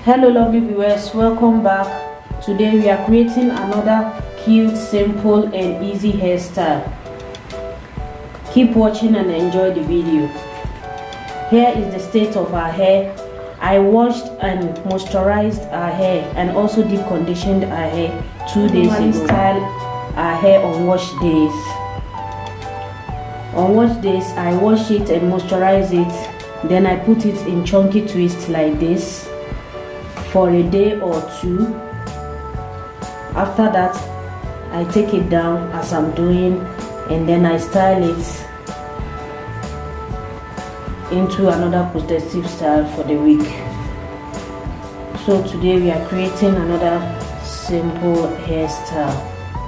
Hello lovely viewers, welcome back. Today we are creating another cute, simple and easy hairstyle. Keep watching and enjoy the video. Here is the state of our hair. I washed and moisturized our hair and also deep conditioned our hair 2 days ago. Style our hair on wash days. On wash days I wash it and moisturize it, then I put it in chunky twists like this for a day or two. After that I take it down as I'm doing, and then I style it into another protective style for the week. So today we are creating another simple hairstyle.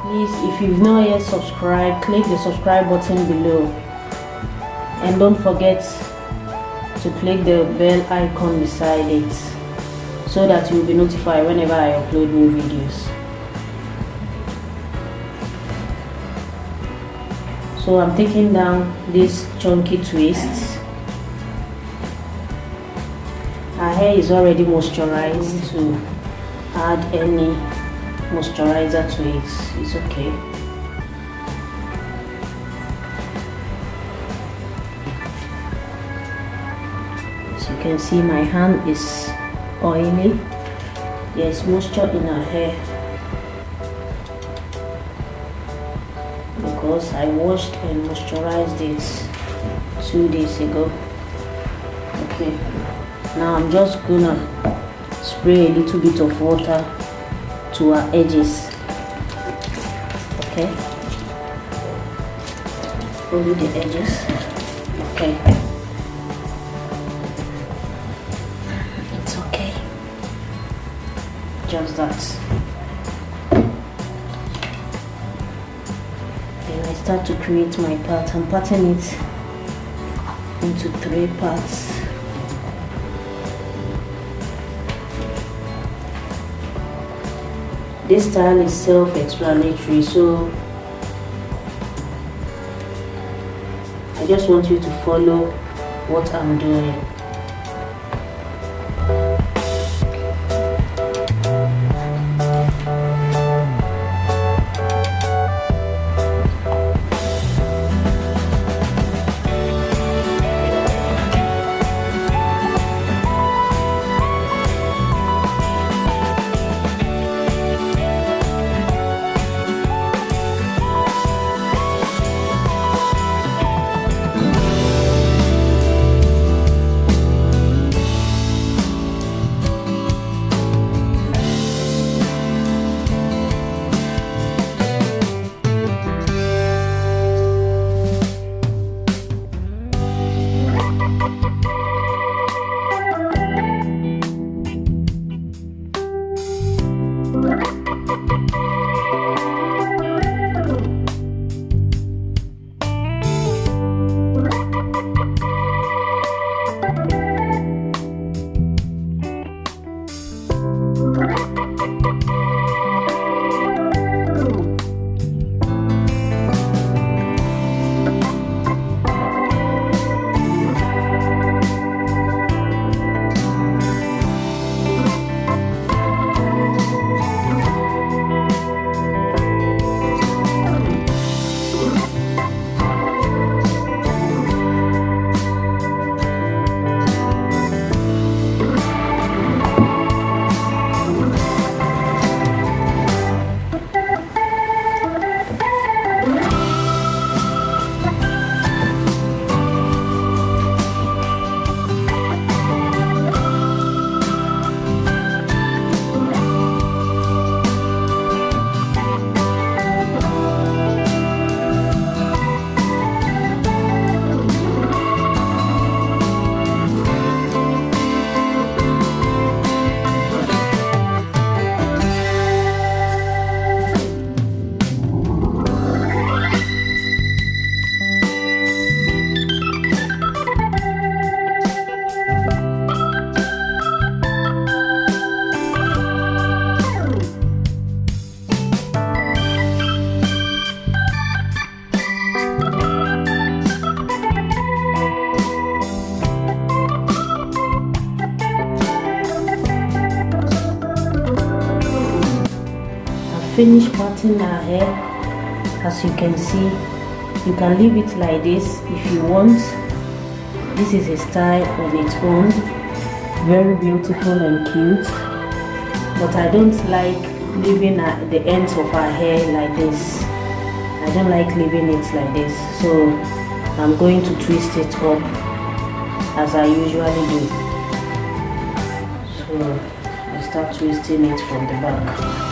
Please, if you've not yet subscribed, click the subscribe button below and don't forget to click the bell icon beside it so that you'll be notified whenever I upload new videos. So I'm taking down this chunky twist. Our hair is already moisturized. To add any moisturizer to it, it's okay. As you can see, my hand is oily. There's moisture in our hair because I washed and moisturized it 2 days ago. Okay, now I'm just gonna spray a little bit of water to our edges. Okay, only the edges. Okay, it's okay, just that. Then I start to create my part. I'm parting it into 3 parts. This style is self-explanatory, so I just want you to follow what I'm doing. finished parting our hair. As you can see, you can leave it like this if you want. This is a style on its own, very beautiful and cute, but I don't like leaving the ends of our hair like this. I don't like leaving it like this, so I'm going to twist it up as I usually do. So I start twisting it from the back.